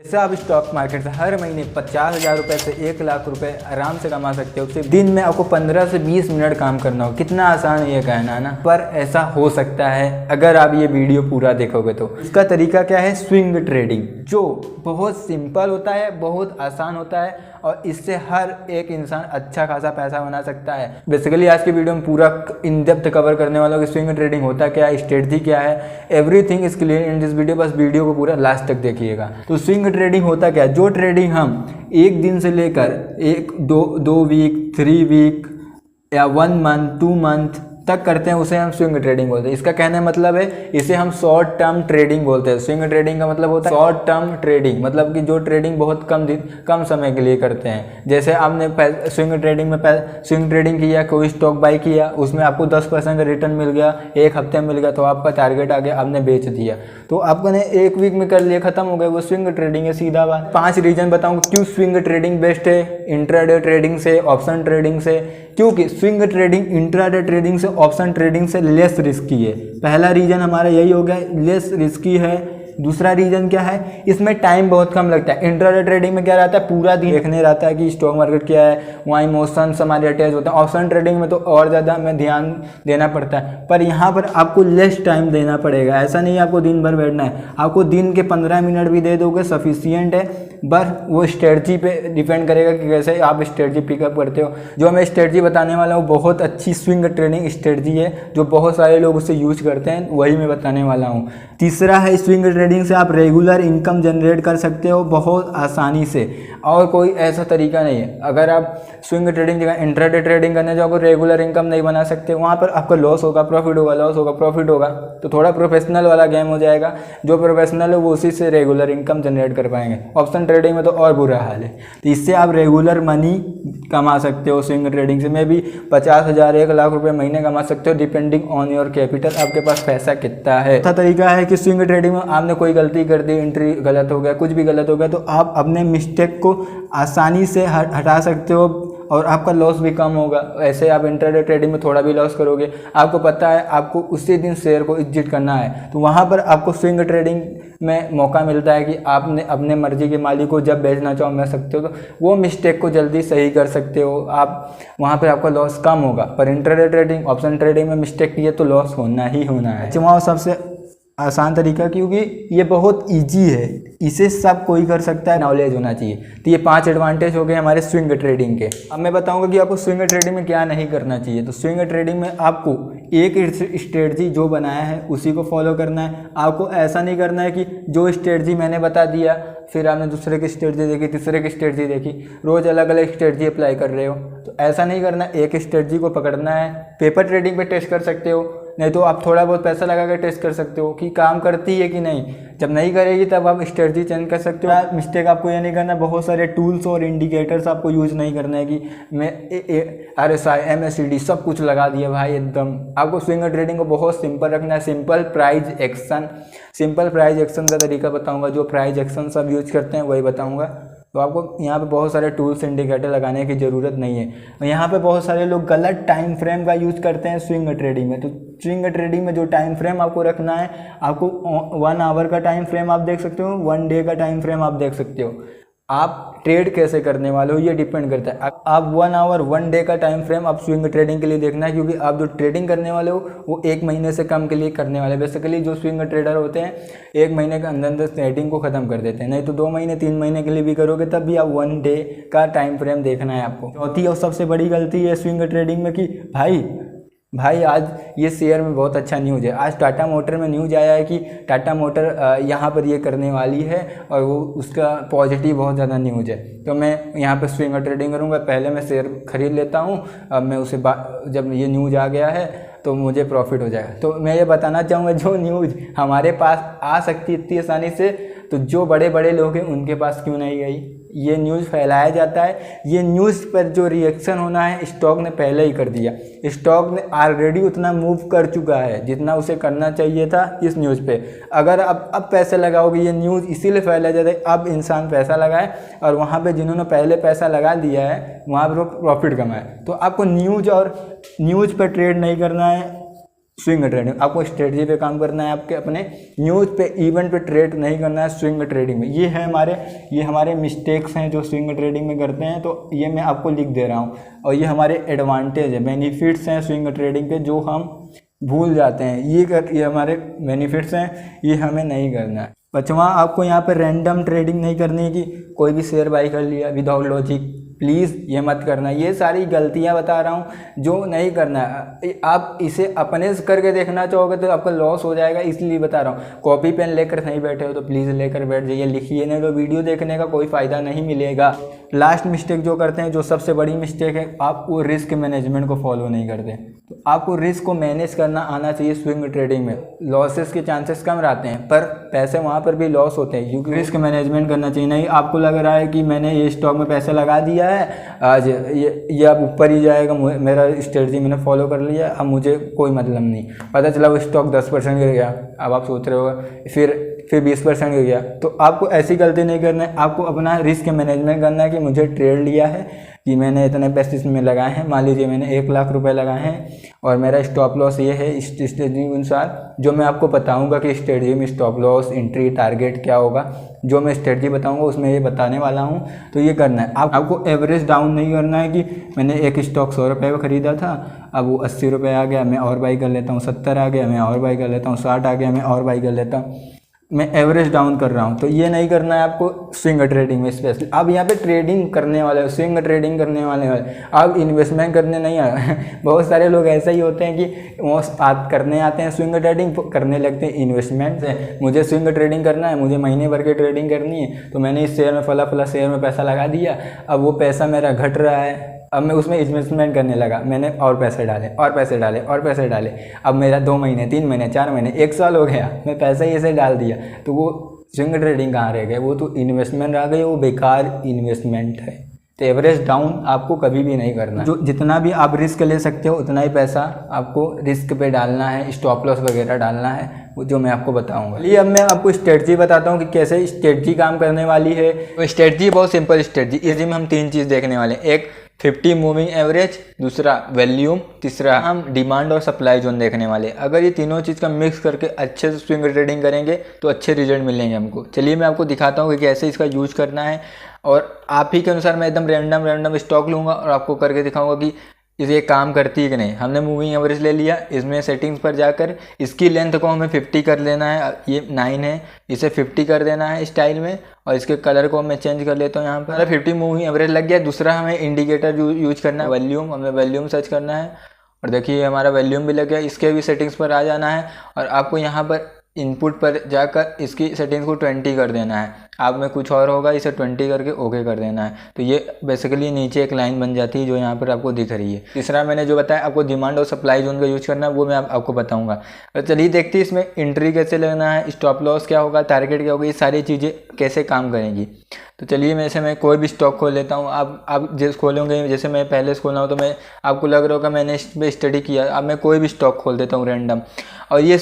जैसे आप stock market से हर महीने 50,000 रुपये से 1,00,000 रुपये आराम से कमा सकते हो। सिर्फ दिन में आपको 15 से 20 मिनट काम करना हो। कितना आसान है ये कहना है ना, पर ऐसा हो सकता है अगर आप ये वीडियो पूरा देखोगे तो। इसका तरीका क्या है? स्विंग ट्रेडिंग, जो बहुत सिंपल होता है, बहुत आसान होता है और इससे हर एक इंसान अच्छा खासा पैसा बना सकता है। बेसिकली आज की वीडियो में पूरा इन डेप्थ कवर करने वाला हूँ कि स्विंग ट्रेडिंग होता क्या है, स्ट्रेटजी क्या है, everything is clear in this video. बस वीडियो को पूरा लास्ट तक देखिएगा। तो स्विंग ट्रेडिंग होता क्या है? जो ट्रेडिंग हम एक दिन से लेकर दो वीक, 3 वीक या 1 मंथ, 2 मंथ तक करते हैं, उसे हम स्विंग ट्रेडिंग बोलते हैं। इसका कहने मतलब है इसे हम शॉर्ट टर्म ट्रेडिंग बोलते हैं। स्विंग ट्रेडिंग का मतलब होता है शॉर्ट टर्म ट्रेडिंग, मतलब कि जो ट्रेडिंग बहुत कम समय के लिए करते हैं। जैसे आपने स्विंग ट्रेडिंग किया, कोई स्टॉक बाई किया, उसमें आपको 10% का रिटर्न मिल गया, एक हफ्ते में मिल गया, तो आपका टारगेट आ गया, आपने बेच दिया, तो आपने 1 वीक में कर लिया, खत्म हो गया, वो स्विंग ट्रेडिंग है, सीधा बात। 5 रीजन बताऊंगा क्यों स्विंग ट्रेडिंग बेस्ट है इंट्राडे ट्रेडिंग से, ऑप्शन ट्रेडिंग से। क्योंकि स्विंग ट्रेडिंग इंट्राडे ट्रेडिंग से, ऑप्शन ट्रेडिंग से लेस रिस्की है। पहला रीजन हमारा यही हो गया, लेस रिस्की है। दूसरा रीजन क्या है? इसमें टाइम बहुत कम लगता है। इंट्राडे ट्रेडिंग में क्या रहता है? पूरा दिन देखने रहता है कि स्टॉक मार्केट क्या है, वहाँ इमोशंस हमारे अटैच होते हैं। ऑप्शन ट्रेडिंग में तो और ज़्यादा हमें ध्यान देना पड़ता है, पर यहाँ पर आपको लेस टाइम देना पड़ेगा। ऐसा नहीं है आपको दिन भर बैठना है, आपको दिन के 15 मिनट भी दे दोगे सफिशियंट है। बस वो स्ट्रेटजी पे डिपेंड करेगा कि कैसे आप स्ट्रेटजी पिकअप करते हो। जो मैं स्ट्रेटजी बताने वाला हूँ बहुत अच्छी स्विंग ट्रेडिंग स्ट्रेटजी है, जो बहुत सारे लोग उसे यूज करते हैं, वही मैं बताने वाला हूँ। तीसरा है स्विंग ट्रेडिंग से आप रेगुलर इनकम जनरेट कर सकते हो बहुत आसानी से, और कोई ऐसा तरीका नहीं है। अगर आप स्विंग ट्रेडिंग जगह इंट्राडे ट्रेडिंग करने जाओगे, रेगुलर इनकम नहीं बना सकते, वहाँ पर आपका लॉस होगा, प्रॉफिट होगा, लॉस होगा, प्रॉफिट होगा, तो थोड़ा प्रोफेशनल वाला गेम हो जाएगा। जो प्रोफेशनल है वो उसी से रेगुलर इनकम जनरेट कर पाएंगे। ऑप्शन ट्रेडिंग में तो और बुरा हाल है। तो इससे आप रेगुलर मनी कमा सकते हो स्विंग ट्रेडिंग से। मैं भी 50,000 1,00,000 रुपये महीने कमा सकते हो, डिपेंडिंग ऑन योर कैपिटल, आपके पास पैसा कितना है। अच्छा तरीका है कि स्विंग ट्रेडिंग में आपने कोई गलती कर दी, एंट्री गलत हो गया, कुछ भी गलत हो गया, तो आप अपने मिस्टेक को आसानी से हटा सकते हो और आपका लॉस भी कम होगा। ऐसे आप इंट्राडे ट्रेडिंग में थोड़ा भी लॉस करोगे, आपको पता है आपको उसी दिन शेयर को एग्जिट करना है, तो वहाँ पर आपको स्विंग ट्रेडिंग में मौका मिलता है कि आपने अपने मर्जी के मालिक को जब बेचना चाहो बेच सकते हो, तो वो मिस्टेक को जल्दी सही कर सकते हो आप, वहाँ पर आपका लॉस कम होगा। पर इंट्राडे ट्रेडिंग, ऑप्शन ट्रेडिंग में मिस्टेक किए तो लॉस होना ही होना है। वहाँ सबसे आसान तरीका, क्योंकि ये बहुत इजी है, इसे सब कोई कर सकता है, नॉलेज होना चाहिए। तो ये 5 एडवांटेज हो गए हमारे स्विंग ट्रेडिंग के। अब मैं बताऊंगा कि आपको स्विंग ट्रेडिंग में क्या नहीं करना चाहिए। तो स्विंग ट्रेडिंग में आपको एक स्ट्रेटजी जो बनाया है उसी को फॉलो करना है। आपको ऐसा नहीं करना है कि जो स्ट्रेटजी मैंने बता दिया फिर आपने दूसरे की स्ट्रेटजी देखी, तीसरे की स्ट्रेटजी देखी, रोज़ अलग अलग स्ट्रेटजी अप्लाई कर रहे हो, तो ऐसा नहीं करना। एक स्ट्रेटजी को पकड़ना है। पेपर ट्रेडिंग पे टेस्ट कर सकते हो, नहीं तो आप थोड़ा बहुत पैसा लगा कर टेस्ट कर सकते हो कि काम करती है कि नहीं। जब नहीं करेगी तब आप स्ट्रेटजी चेंज कर सकते हो। मिस्टेक आपको ये नहीं करना, बहुत सारे टूल्स और इंडिकेटर्स आपको यूज़ नहीं करना है कि मैं RSI MACD सब कुछ लगा दिया भाई एकदम। आपको स्विंग ट्रेडिंग को बहुत सिंपल रखना है। सिंपल प्राइज एक्शन का तरीका बताऊंगा, जो प्राइज एक्शन सब यूज करते हैं वही बताऊंगा। तो आपको यहाँ पे बहुत सारे टूल्स इंडिकेटर लगाने की ज़रूरत नहीं है। यहाँ पे बहुत सारे लोग गलत टाइम फ्रेम का यूज़ करते हैं स्विंग ट्रेडिंग में। तो स्विंग ट्रेडिंग में जो टाइम फ्रेम आपको रखना है, आपको 1 आवर का टाइम फ्रेम आप देख सकते हो, 1 डे का टाइम फ्रेम आप देख सकते हो। आप ट्रेड कैसे करने वाले हो ये डिपेंड करता है। आप 1 आवर 1 डे का टाइम फ्रेम आप स्विंग ट्रेडिंग के लिए देखना है, क्योंकि आप जो ट्रेडिंग करने वाले हो वो 1 महीने से कम के लिए करने वाले। बेसिकली जो स्विंग ट्रेडर होते हैं 1 महीने के अंदर ट्रेडिंग को ख़त्म कर देते हैं, नहीं तो 2 महीने 3 महीने के लिए भी करोगे तब भी आप 1 डे का टाइम फ्रेम देखना है आपको। चौथी और सबसे बड़ी गलती है स्विंग ट्रेडिंग में कि भाई आज ये शेयर में बहुत अच्छा न्यूज़ है। आज टाटा मोटर में न्यूज़ आया है कि टाटा मोटर यहाँ पर ये करने वाली है और वो उसका पॉजिटिव बहुत ज़्यादा न्यूज़ है, तो मैं यहाँ पर स्विंग ट्रेडिंग करूँगा। पहले मैं शेयर खरीद लेता हूँ, अब मैं उसे जब ये न्यूज़ आ गया है तो मुझे प्रॉफिट हो जाएगा। तो मैं ये बताना चाहूँगा, जो न्यूज़ हमारे पास आ सकती है इतनी आसानी से, तो जो बड़े बड़े लोग हैं उनके पास क्यों नहीं गई। ये न्यूज़ फैलाया जाता है, ये न्यूज़ पर जो रिएक्शन होना है स्टॉक ने पहले ही कर दिया। स्टॉक ने ऑलरेडी उतना मूव कर चुका है जितना उसे करना चाहिए था इस न्यूज़ पे। अगर अब पैसे लगाओगे, ये न्यूज़ इसीलिए फैलाया जाता है अब इंसान पैसा लगाए और वहाँ पे जिन्होंने पहले पैसा लगा दिया है वहाँ पर वो प्रॉफिट कमाए। तो आपको न्यूज़ पर ट्रेड नहीं करना है, स्विंग ट्रेडिंग, आपको स्ट्रेटजी पे काम करना है, आपके अपने न्यूज़ पे इवेंट पे ट्रेड नहीं करना है स्विंग ट्रेडिंग में। ये हमारे मिस्टेक्स हैं जो स्विंग ट्रेडिंग में करते हैं, तो ये मैं आपको लिख दे रहा हूँ। और ये हमारे एडवांटेज है, बेनिफिट्स हैं स्विंग ट्रेडिंग के जो हम भूल जाते हैं। ये हमारे बेनिफिट्स हैं, ये हमें नहीं करना है। पाँचवां, आपको यहाँ पर रैंडम ट्रेडिंग नहीं करनी है कि कोई भी शेयर बाई कर लिया विदाउट लॉजिक, प्लीज़ ये मत करना। ये सारी गलतियाँ बता रहा हूँ जो नहीं करना है। आप इसे अपने से करके देखना चाहोगे तो आपका लॉस हो जाएगा, इसलिए बता रहा हूँ। कॉपी पेन लेकर नहीं बैठे हो तो प्लीज़ लेकर बैठ जाइए, लिखिए, नहीं तो वीडियो देखने का कोई फ़ायदा नहीं मिलेगा। लास्ट मिस्टेक जो करते हैं, जो सबसे बड़ी मिस्टेक है, आप वो रिस्क मैनेजमेंट को फॉलो नहीं करते। तो आपको रिस्क को मैनेज करना आना चाहिए स्विंग ट्रेडिंग में। लॉसेस के चांसेस कम रहते हैं पर पैसे वहाँ पर भी लॉस होते हैं, क्योंकि रिस्क मैनेजमेंट करना चाहिए। नहीं आपको लग रहा है कि मैंने ये स्टॉक में पैसा लगा दिया है, आज ये अब ऊपर ही जाएगा, मेरा स्ट्रेटजी मैंने फॉलो कर लिया, अब मुझे कोई मतलब नहीं। पता चला वो स्टॉक 10% गिर गया, अब आप सोच रहे हो फिर 20% गिर गया। तो आपको ऐसी गलती नहीं करना है, आपको अपना रिस्क मैनेजमेंट करना है कि मुझे ट्रेड लिया है कि मैंने इतने पैसे इसमें लगाए हैं, मान लीजिए मैंने 1 लाख रुपए लगाए हैं और मेरा स्टॉप लॉस ये है स्ट्रेटजी के अनुसार, जो मैं आपको बताऊंगा कि स्ट्रेटजी में स्टॉप लॉस, एंट्री, टारगेट क्या होगा, जो मैं स्ट्रेटजी बताऊंगा उसमें ये बताने वाला हूं। तो ये करना है, आपको एवरेज डाउन नहीं करना है कि मैंने एक स्टॉक 100 रुपये का ख़रीदा था, अब वो 80 रुपये आ गया, मैं और बाई कर लेता हूँ, 70 आ गया, मैं और बाई कर लेता हूँ, 60 आ गया, मैं और बाई कर लेता हूँ, मैं एवरेज डाउन कर रहा हूँ। तो ये नहीं करना है आपको स्विंग ट्रेडिंग में स्पेशली। आप यहाँ पे ट्रेडिंग करने वाले हो, स्विंग ट्रेडिंग करने वाले हो, आप इन्वेस्टमेंट करने नहीं आए। बहुत सारे लोग ऐसा ही होते हैं कि वो करने आते हैं स्विंग ट्रेडिंग, करने लगते हैं इन्वेस्टमेंट से। मुझे स्विंग ट्रेडिंग करना है, मुझे महीने भर की ट्रेडिंग करनी है, तो मैंने इस शेयर में फला शेयर में पैसा लगा दिया, अब वो पैसा मेरा घट रहा है, अब मैं उसमें इन्वेस्टमेंट करने लगा, मैंने और पैसे डाले और पैसे डाले और पैसे डाले, अब मेरा 2 महीने 3 महीने 4 महीने 1 साल हो गया, मैं पैसा ही ऐसे डाल दिया, तो वो स्विंग ट्रेडिंग कहाँ रह गए, वो तो इन्वेस्टमेंट आ गई, वो बेकार इन्वेस्टमेंट है। तो एवरेज डाउन आपको कभी भी नहीं करना। जो जितना भी आप रिस्क ले सकते हो उतना ही पैसा आपको रिस्क पे डालना है, स्टॉप लॉस वगैरह डालना है, वो जो मैं आपको बताऊंगा। चलिए अब मैं आपको स्ट्रेटजी बताता हूँ कि कैसे स्ट्रेटजी काम करने वाली है। तो स्ट्रेटजी बहुत सिंपल स्ट्रेटजी, इसी में हम 3 चीज़ देखने वाले हैं। एक 50 मूविंग एवरेज, दूसरा वॉल्यूम, तीसरा हम डिमांड और सप्लाई जोन देखने वाले। अगर ये तीनों चीज़ का मिक्स करके अच्छे से स्विंग ट्रेडिंग करेंगे तो अच्छे रिजल्ट मिलेंगे हमको। चलिए मैं आपको दिखाता हूँ कि कैसे इसका यूज करना है, और आप ही के अनुसार मैं एकदम रैंडम स्टॉक लूँगा और आपको करके दिखाऊंगा कि ये काम करती है कि नहीं। हमने मूविंग एवरेज ले लिया, इसमें सेटिंग्स पर जाकर इसकी लेंथ को हमें 50 कर लेना है, ये 9 है, इसे 50 कर देना है स्टाइल में, और इसके कलर को मैं चेंज कर लेता हूँ। यहाँ पर 50 मूविंग एवरेज लग गया। दूसरा हमें इंडिकेटर यूज करना है, वॉल्यूम, हमें वॉल्यूम सर्च करना है, और देखिए हमारा वॉल्यूम भी लग गया। इसके भी सेटिंग्स पर आ जाना है और आपको यहाँ पर इनपुट पर जाकर इसकी सेटिंग्स को 20 कर देना है। आप में कुछ और होगा, इसे 20 करके ओके कर देना है। तो ये बेसिकली नीचे एक लाइन बन जाती है जो यहाँ पर आपको दिख रही है। तीसरा मैंने जो बताया आपको डिमांड और सप्लाई जोन का यूज करना है, वो मैं आपको बताऊंगा। तो चलिए देखते हैं इसमें एंट्री कैसे लगना है, स्टॉप लॉस क्या होगा, टारगेट क्या होगा, ये सारी चीज़ें कैसे काम करेंगी। तो चलिए मैं कोई भी स्टॉक खोल लेता हूँ। आप जैसे खोलोगे, जैसे मैं पहले से खोला हूँ तो मैं आपको लग रहा होगा मैंने इस पर स्टडी किया। अब मैं कोई भी स्टॉक खोल देता हूँ रैंडम, और ये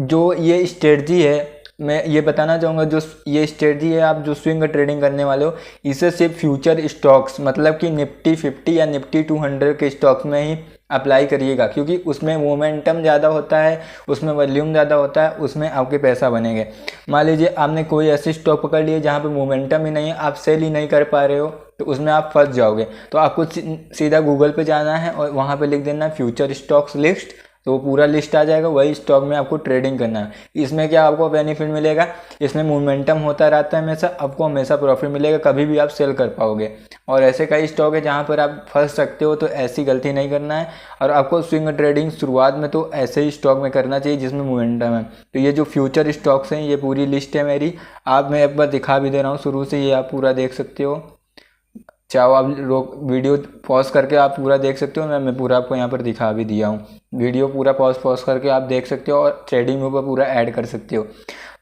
जो ये स्ट्रेटजी है, मैं ये बताना चाहूँगा, जो ये स्ट्रेटजी है आप जो स्विंग ट्रेडिंग करने वाले हो, इसे सिर्फ फ्यूचर स्टॉक्स मतलब कि निफ्टी 50 या निफ्टी 200 के स्टॉक्स में ही अप्लाई करिएगा, क्योंकि उसमें मोमेंटम ज़्यादा होता है, उसमें वॉल्यूम ज़्यादा होता है, उसमें आपके पैसा बनेंगे। मान लीजिए आपने कोई ऐसी स्टॉक पकड़ लिए जहाँ पे मोमेंटम ही नहीं है, आप सेल ही नहीं कर पा रहे हो, तो उसमें आप फंस जाओगे। तो आपको सीधा गूगल पे जाना है और वहाँ पे लिख देना फ्यूचर स्टॉक्स लिस्ट, तो वो पूरा लिस्ट आ जाएगा, वही स्टॉक में आपको ट्रेडिंग करना है। इसमें क्या आपको बेनिफिट मिलेगा, इसमें मोमेंटम होता रहता है हमेशा, आपको हमेशा प्रॉफिट मिलेगा, कभी भी आप सेल कर पाओगे। और ऐसे कई स्टॉक है जहाँ पर आप फंस सकते हो, तो ऐसी गलती नहीं करना है। और आपको स्विंग ट्रेडिंग शुरुआत में तो ऐसे ही स्टॉक में करना चाहिए जिसमें मोमेंटम है। तो ये जो फ्यूचर स्टॉक्स हैं, ये पूरी लिस्ट है मेरी, मैं एक बार दिखा भी दे रहा हूँ शुरू से, ये आप पूरा देख सकते हो। चाहो आप वीडियो पॉज करके आप पूरा देख सकते हो, मैं पूरा आपको यहाँ पर दिखा भी दिया हूँ। वीडियो पूरा पॉज करके आप देख सकते हो और ट्रेडिंग में पूरा ऐड कर सकते हो।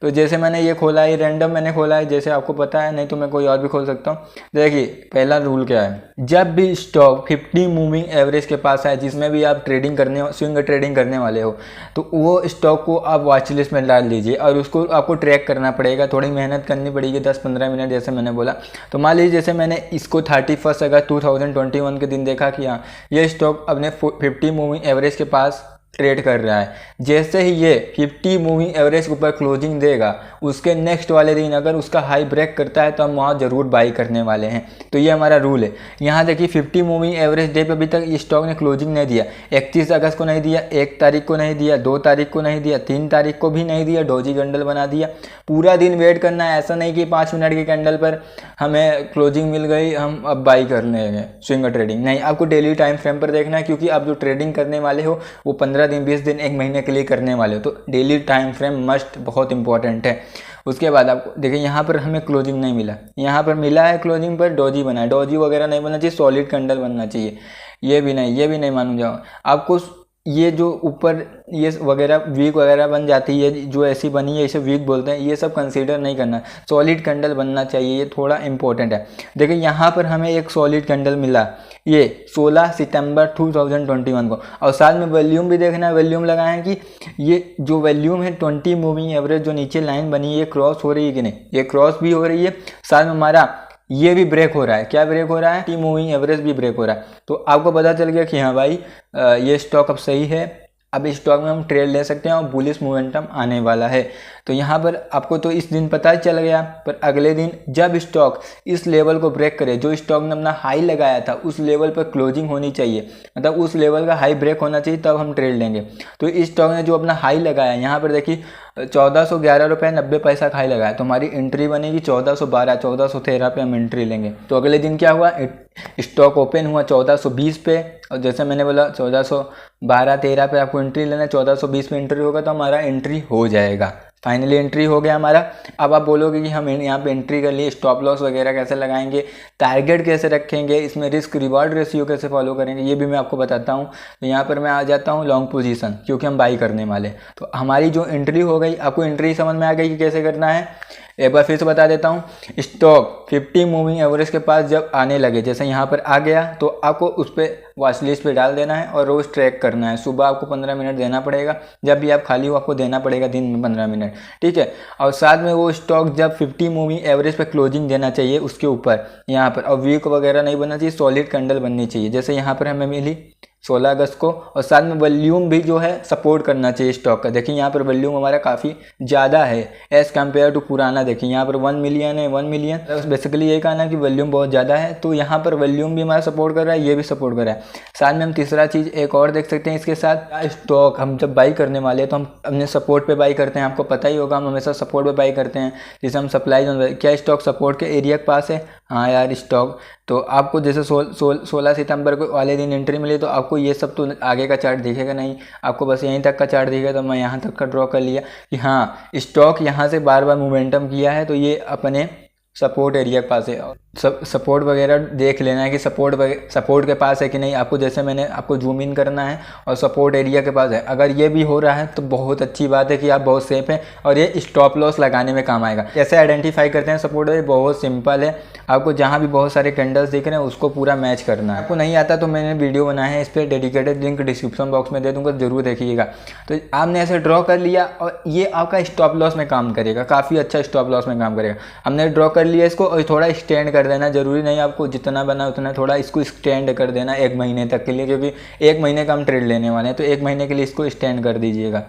तो जैसे मैंने ये खोला है, रैंडम मैंने खोला है, जैसे आपको पता है, नहीं तो मैं कोई और भी खोल सकता हूँ। देखिए पहला रूल क्या है, जब भी स्टॉक 50 मूविंग एवरेज के पास है, जिसमें भी आप स्विंग ट्रेडिंग करने वाले हो, तो वो स्टॉक को आप वॉच लिस्ट में डाल लीजिए और उसको आपको ट्रैक करना पड़ेगा, थोड़ी मेहनत करनी पड़ेगी, 10-15 मिनट जैसे मैंने बोला। तो मान लीजिए जैसे मैंने इसको 31 अगस्त 2021 के दिन देखा कि हाँ ये स्टॉक अपने 50 मूविंग एवरेज के पास ट्रेड कर रहा है। जैसे ही ये 50 मूविंग एवरेज के ऊपर क्लोजिंग देगा, उसके नेक्स्ट वाले दिन अगर उसका हाई ब्रेक करता है तो हम वहाँ ज़रूर बाई करने वाले हैं। तो ये हमारा रूल है। यहाँ देखिए 50 मूविंग एवरेज डे पे अभी तक स्टॉक ने क्लोजिंग नहीं दिया। 31 अगस्त को नहीं दिया, 1 तारीख को नहीं दिया, 2 तारीख को नहीं दिया, 3 तारीख को भी नहीं दिया, डोजी कैंडल बना दिया। पूरा दिन वेट करना है, ऐसा नहीं कि 5 मिनट की कैंडल पर हमें क्लोजिंग मिल गई हम अब बाई कर लेंगे स्विंग ट्रेडिंग। नहीं, आपको डेली टाइम फ्रेम पर देखना है, क्योंकि आप जो ट्रेडिंग करने वाले हो वो 15 दिन, 20 दिन, 1 महीने के लिए करने वाले हो। तो डेली टाइम फ्रेम मस्ट, बहुत इंपॉर्टेंट है। उसके बाद आपको देखिए यहाँ पर हमें क्लोजिंग नहीं मिला, यहाँ पर मिला है क्लोजिंग पर डोजी बना है। डोजी वगैरह नहीं बनना चाहिए, सॉलिड कैंडल बनना चाहिए। ये भी नहीं मानू जाओ आपको। ये जो ऊपर ये वगैरह वीक वगैरह बन जाती है, जो ऐसी बनी है इसे वीक बोलते हैं, ये सब कंसीडर नहीं करना। सॉलिड कैंडल बनना चाहिए, ये थोड़ा इंपॉर्टेंट है। देखिए यहाँ पर हमें एक सॉलिड कैंडल मिला, ये 16 सितंबर 2021 को। और साथ में वॉल्यूम भी देखना है, वॉल्यूम लगाए हैं कि ये जो वॉल्यूम है 20 मूविंग एवरेज जो नीचे लाइन बनी है ये क्रॉस हो रही है कि नहीं, ये क्रॉस भी हो रही है। साथ में हमारा ये भी ब्रेक हो रहा है। क्या ब्रेक हो रहा है? टी मूविंग एवरेज भी ब्रेक हो रहा है। तो आपको पता चल गया कि हाँ भाई ये स्टॉक अब सही है, अब इस स्टॉक में हम ट्रेड ले सकते हैं और बुलिश मोमेंटम आने वाला है। तो यहाँ पर आपको तो इस दिन पता चल गया, पर अगले दिन जब स्टॉक इस लेवल को ब्रेक करे, जो स्टॉक ने अपना हाई लगाया था उस लेवल पर क्लोजिंग होनी चाहिए, मतलब उस लेवल का हाई ब्रेक होना चाहिए, तब हम ट्रेड लेंगे। तो इस स्टॉक ने जो अपना हाई लगाया, यहाँ पर देखिए 1411 रुपये 90 पैसा का हाई लगाया, तो हमारी एंट्री बनेगी 1412, 1413 पे हम एंट्री लेंगे। तो अगले दिन क्या हुआ, स्टॉक ओपन हुआ 1420 पे, और जैसे मैंने बोला 1412-13 पे आपको एंट्री लेना है, 1420 पे एंट्री होगा तो हमारा एंट्री हो जाएगा। फाइनली एंट्री हो गया हमारा। अब आप बोलोगे कि हम यहाँ पे एंट्री कर लिए, स्टॉप लॉस वगैरह कैसे लगाएंगे, टारगेट कैसे रखेंगे, इसमें रिस्क रिवार्ड रेशियो कैसे फॉलो करेंगे, ये भी मैं आपको बताता हूँ। तो यहाँ पर मैं आ जाता हूँ लॉन्ग पोजीशन, क्योंकि हम बाई करने वाले। तो हमारी जो एंट्री हो गई, आपको एंट्री समझ में आ गई कि कैसे करना है। एक बार फिर से बता देता हूँ। स्टॉक 50 मूविंग एवरेज के पास जब आने लगे, जैसे यहाँ पर आ गया, तो आपको उस पर वॉच लिस्ट पे डाल देना है और रोज़ ट्रैक करना है। सुबह आपको 15 मिनट देना पड़ेगा, जब भी आप खाली हो आपको देना पड़ेगा दिन में 15 मिनट, ठीक है। और साथ में वो स्टॉक जब 50 मूविंग एवरेज पे क्लोजिंग देना चाहिए उसके ऊपर यहाँ पर, और वीक वगैरह नहीं बनना चाहिए, सॉलिड कैंडल बननी चाहिए। जैसे यहाँ पर हमें मिली 16 अगस्त को, और साथ में वॉल्यूम भी जो है सपोर्ट करना चाहिए स्टॉक का। देखिए यहाँ पर वॉल्यूम हमारा काफ़ी ज़्यादा है एज़ कम्पेयर टू पुराना। देखिए यहाँ पर 1 मिलियन है, 1 मिलियन, तो बेसिकली यही कहना कि वॉल्यूम बहुत ज़्यादा है। तो यहाँ पर वॉल्यूम भी हमारा सपोर्ट कर रहा है, ये भी सपोर्ट कर रहा है। साथ में हम तीसरा चीज़ एक और देख सकते हैं इसके साथ, स्टॉक हम जब बाई करने वाले हैं तो हम अपने सपोर्ट पे बाई करते हैं। आपको पता ही होगा हम हमेशा सपोर्ट पे बाई करते हैं, जैसे हम सप्लाई जोन। क्या स्टॉक सपोर्ट के एरिया के पास है? हाँ यार स्टॉक। तो आपको जैसे 16 सितंबर को वाले दिन एंट्री मिली, तो आपको ये सब तो आगे का चार्ट दिखेगा नहीं, आपको बस यहीं तक का चार्ट दिखेगा। तो मैं यहाँ तक का ड्रॉ कर लिया कि हाँ स्टॉक यहाँ से बार बार मोमेंटम किया है, तो ये अपने सपोर्ट एरिया के पास है। सपोर्ट वगैरह देख लेना है कि सपोर्ट के पास है कि नहीं। आपको जैसे मैंने आपको जूम इन करना है और सपोर्ट एरिया के पास है, अगर ये भी हो रहा है तो बहुत अच्छी बात है कि आप बहुत सेफ हैं और ये स्टॉप लॉस लगाने में काम आएगा। कैसे आइडेंटिफाई करते हैं सपोर्ट? बहुत सिंपल है, आपको जहाँ भी बहुत सारे कैंडल्स दिख रहे हैं उसको पूरा मैच करना है। आपको नहीं आता तो मैंने वीडियो बनाया है, इस पर डेडिकेटेड लिंक डिस्क्रिप्शन बॉक्स में दे दूँगा, जरूर देखिएगा। तो आपने ऐसे ड्रॉ कर लिया और ये आपका स्टॉप लॉस में काम करेगा, काफ़ी अच्छा स्टॉप लॉस में काम करेगा। हमने ड्रॉ कर लिया इसको, और थोड़ा स्टैंड कर देना, जरूरी नहीं आपको जितना बना उतना, थोड़ा इसको स्टैंड कर देना 1 महीने तक के लिए, क्योंकि 1 महीने का हम ट्रेड लेने वाले हैं। तो 1 महीने के लिए इसको स्टैंड कर दीजिएगा।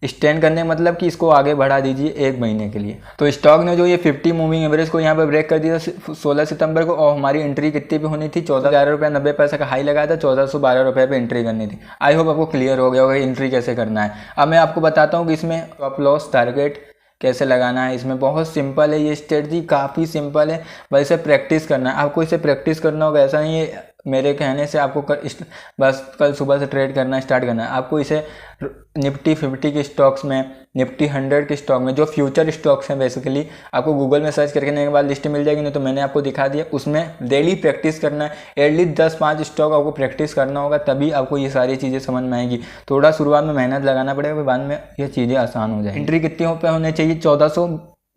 स्टैंड करने मतलब कि इसको आगे बढ़ा दीजिए 1 महीने के लिए। तो स्टॉक ने जो ये 50 मूविंग एवरेज को यहाँ पर ब्रेक कर दिया 16 सितंबर को, और हमारी एंट्री कितने पे होनी थी? 1411 रुपये 90 पैसा का हाई लगाया था, 1412 रुपये पे एंट्री करनी थी। आई होप आपको क्लियर हो गया होगा एंट्री कैसे करना है। अब मैं आपको बताता हूँ कि इसमें स्टॉप लॉस टारगेट कैसे लगाना है। इसमें बहुत सिंपल है, ये स्ट्रेटजी काफ़ी सिंपल है, बस इसे प्रैक्टिस करना है। आपको इसे प्रैक्टिस करना होगा, ऐसा नहीं है मेरे कहने से आपको बस कल सुबह से ट्रेड करना स्टार्ट करना है। आपको इसे निफ्टी 50 के स्टॉक्स में, निफ्टी 100 के स्टॉक में, जो फ्यूचर स्टॉक्स हैं बेसिकली, आपको गूगल में सर्च करने के बाद लिस्ट मिल जाएगी, नहीं तो मैंने आपको दिखा दिया। उसमें डेली प्रैक्टिस करना है, एटलीस्ट 10-5 स्टॉक आपको प्रैक्टिस करना होगा, तभी आपको ये सारी चीज़ें समझ में आएगी। थोड़ा शुरुआत में मेहनत लगाना पड़ेगा, बाद में ये चीज़ें आसान हो जाएगी। एंट्री कितनी पे होनी चाहिए?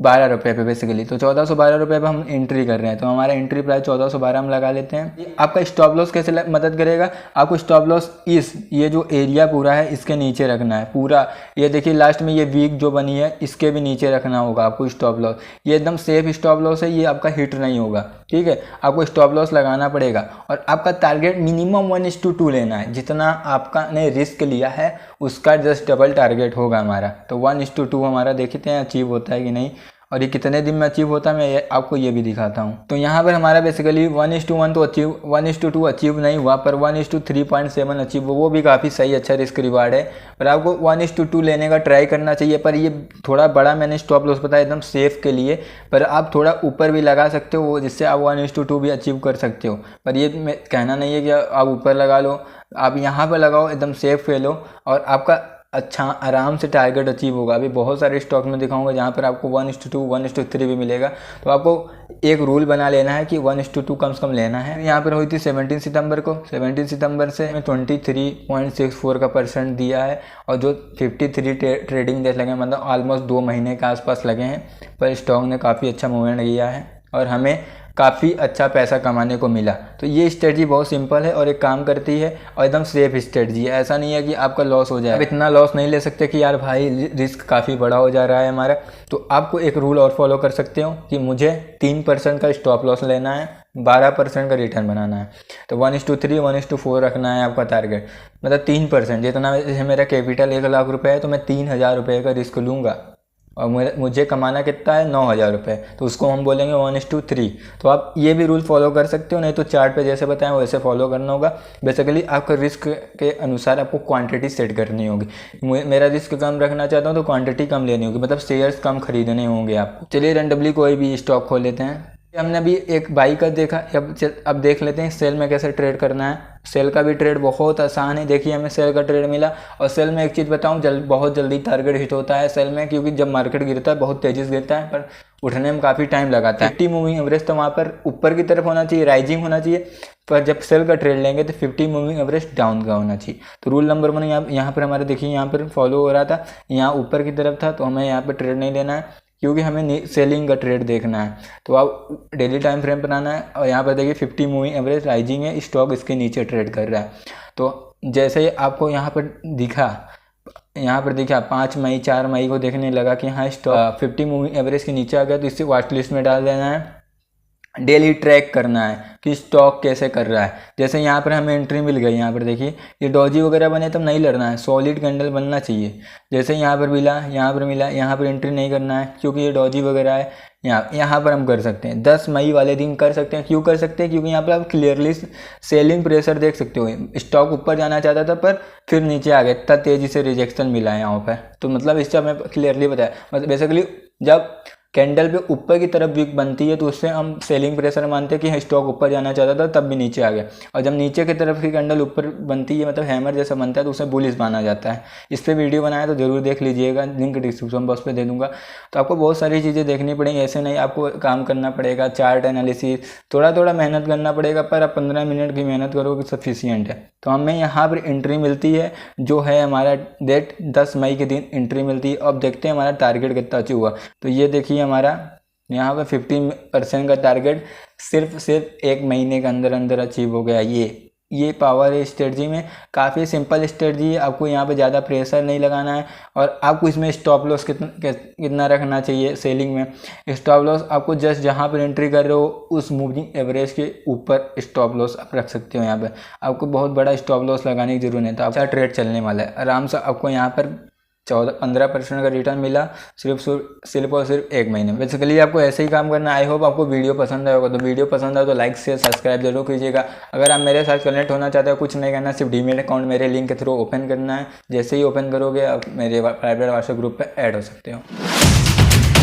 12 रुपये पे बेसिकली। तो 1412 रुपये पे हम एंट्री कर रहे हैं, तो हमारा एंट्री प्राइस 1412 हम लगा लेते हैं। ये आपका स्टॉप लॉस कैसे मदद करेगा, आपको स्टॉप लॉस ये जो एरिया पूरा है इसके नीचे रखना है पूरा। ये देखिए लास्ट में ये वीक जो बनी है इसके भी नीचे रखना होगा आपको स्टॉप लॉस। ये एकदम सेफ स्टॉप लॉस है, ये आपका हिट नहीं होगा, ठीक है। आपको स्टॉप लॉस लगाना पड़ेगा और आपका टारगेट मिनिमम 1:2 लेना है। जितना आपका ने रिस्क लिया है उसका जस्ट डबल टारगेट होगा हमारा। तो 1:2 हमारा देखते हैं अचीव होता है कि नहीं, और ये कितने दिन में अचीव होता है मैं आपको ये भी दिखाता हूँ। तो यहाँ पर हमारा बेसिकली 1:1 तो अचीव, 1:2 अचीव नहीं हुआ, पर 1:3.7 अचीव हुआ, वो भी काफ़ी सही अच्छा रिस्क रिवार्ड है। पर आपको 1:2 लेने का ट्राई करना चाहिए। पर ये थोड़ा बड़ा मैंने स्टॉप लॉस बताया एकदम सेफ के लिए, पर आप थोड़ा ऊपर भी लगा सकते हो जिससे आप 1:2 भी अचीव कर सकते हो। पर ये कहना नहीं है कि आप ऊपर लगा लो, आप यहाँ पर लगाओ एकदम सेफ खेलो और आपका अच्छा आराम से टारगेट अचीव होगा। अभी बहुत सारे स्टॉक में दिखाऊंगा जहाँ पर आपको 1:2 1:3 भी मिलेगा। तो आपको एक रूल बना लेना है कि 1:2 कम से कम लेना है। यहाँ पर हुई थी 17 सितंबर को, 17 सितंबर से हमें 23.64 का % दिया है और जो 53 ट्रेडिंग डेज लगे हैं, मतलब ऑलमोस्ट 2 महीने के आसपास लगे हैं। पर स्टॉक ने काफ़ी अच्छा मूवमेंट किया है और हमें काफ़ी अच्छा पैसा कमाने को मिला। तो ये स्ट्रेटजी बहुत सिंपल है और एक काम करती है और एकदम सेफ स्ट्रेटजी है। ऐसा नहीं है कि आपका लॉस हो जाए, अब इतना लॉस नहीं ले सकते कि यार भाई रिस्क काफ़ी बड़ा हो जा रहा है हमारा। तो आपको एक रूल और फॉलो कर सकते हो कि मुझे 3% का स्टॉप लॉस लेना है, 12% का रिटर्न बनाना है। तो 1:3 1:4 रखना है आपका टारगेट, मतलब 3%। जितना जैसे मेरा कैपिटल 1 लाख रुपये है तो मैं 3000 रुपये का रिस्क लूँगा और मुझे कमाना कितना है 9000 रुपये, तो उसको हम बोलेंगे 1:3। तो आप ये भी रूल फॉलो कर सकते हो, नहीं तो चार्ट पे जैसे बताएं वैसे फॉलो करना होगा। बेसिकली आपका रिस्क के अनुसार आपको क्वांटिटी सेट करनी होगी। मेरा रिस्क कम रखना चाहता हूँ तो क्वांटिटी कम लेनी होगी, मतलब शेयर्स कम खरीदने होंगे आपको। चलिए रैंडमली कोई भी स्टॉक खोल लेते हैं। हमने अभी एक बाई का देखा, अब देख लेते हैं सेल में कैसे ट्रेड करना है। सेल का भी ट्रेड बहुत आसान है। देखिए हमें सेल का ट्रेड मिला और सेल में एक चीज़ बताऊं, बहुत जल्दी टारगेट हिट होता है सेल में, क्योंकि जब मार्केट गिरता है बहुत तेज़ी से गिरता है पर उठने में काफ़ी टाइम लगाता है। 50 मूविंग एवरेज तो वहाँ पर ऊपर की तरफ होना चाहिए, राइजिंग होना चाहिए, पर जब सेल का ट्रेड लेंगे तो 50 मूविंग एवरेज डाउन का होना चाहिए। तो रूल नंबर 1 यहाँ पर हमारे देखिए यहाँ पर फॉलो हो रहा था, यहाँ ऊपर की तरफ था तो हमें यहाँ पर ट्रेड नहीं लेना है क्योंकि हमें सेलिंग का ट्रेड देखना है। तो आप डेली टाइम फ्रेम पर आना है और यहाँ पर देखिए 50 मूविंग एवरेज राइजिंग है, स्टॉक इसके नीचे ट्रेड कर रहा है। तो जैसे ही आपको यहाँ पर दिखा 5 मई 4 मई को देखने लगा कि हाँ स्टॉक 50 मूविंग एवरेज के नीचे आ गया, तो इसे वॉच लिस्ट में डाल देना है। डेली ट्रैक करना है कि स्टॉक कैसे कर रहा है। जैसे यहाँ पर हमें एंट्री मिल गई, यहाँ पर देखिए ये डॉजी वगैरह बने तब नहीं लड़ना है, सॉलिड कैंडल बनना चाहिए। जैसे यहाँ पर मिला, यहाँ पर एंट्री नहीं करना है क्योंकि ये डॉजी वगैरह है। यहाँ पर हम कर सकते हैं 10 मई वाले दिन कर सकते हैं। क्यों कर सकते हैं? क्योंकि यहाँ पर आप क्लियरली सेलिंग प्रेशर देख सकते हो। स्टॉक ऊपर जाना चाहता था पर फिर नीचे आ गया, इतना तेज़ी से रिजेक्शन मिला है यहाँ पर। तो मतलब इससे हमें क्लियरली बताया, मतलब बेसिकली जब कैंडल पे ऊपर की तरफ वीक बनती है तो उससे हम सेलिंग प्रेशर मानते हैं कि स्टॉक ऊपर जाना चाहता था तब भी नीचे आ गया। और जब नीचे की तरफ की कैंडल ऊपर बनती है, मतलब हैमर जैसा बनता है, तो उसे बुलिश माना जाता है। इस पर वीडियो बनाया तो जरूर देख लीजिएगा, लिंक डिस्क्रिप्शन बॉक्स पे दे दूंगा। तो आपको बहुत सारी चीज़ें देखनी पड़ेंगी, ऐसे नहीं आपको काम करना पड़ेगा। चार्ट एनालिसिस थोड़ा मेहनत करना पड़ेगा, पर आप 15 मिनट की मेहनत करोगे सफिशियंट है। तो हमें यहाँ पर एंट्री मिलती है जो है हमारा डेट 10 मई के दिन एंट्री मिलती है। अब देखते हैं हमारा टारगेट कितना अचीव हुआ। तो ये देखिए हमारा यहाँ पे 15% का टारगेट सिर्फ 1 महीने के अंदर अचीव हो गया। ये पावर है स्ट्रेटजी में, काफ़ी सिंपल स्ट्रेटजी है। आपको यहाँ पे ज़्यादा प्रेशर नहीं लगाना है और आपको इसमें स्टॉप लॉस कितना रखना चाहिए। सेलिंग में स्टॉप लॉस आपको जस्ट जहाँ पर एंट्री कर रहे हो उस मूविंग एवरेज के ऊपर स्टॉप लॉस आप रख सकते हो। यहाँ पे आपको बहुत बड़ा स्टॉप लॉस लगाने की जरूरत नहीं था। अच्छा ट्रेड चलने वाला है, आराम से आपको यहाँ पर 15% का रिटर्न मिला सिर्फ और सिर्फ 1 महीने में। बेसिकली आपको ऐसे ही काम करना है। आई होप आपको वीडियो पसंद आएगा। तो वीडियो पसंद आए तो लाइक शेयर सब्सक्राइब जरूर कीजिएगा। अगर आप मेरे साथ कनेक्ट होना चाहते हो, कुछ नहीं करना, सिर्फ डीमेट अकाउंट मेरे लिंक के थ्रू ओपन करना है। जैसे ही ओपन करोगे आप मेरे प्राइवेट व्हाट्सएप ग्रुप पर ऐड हो सकते हो।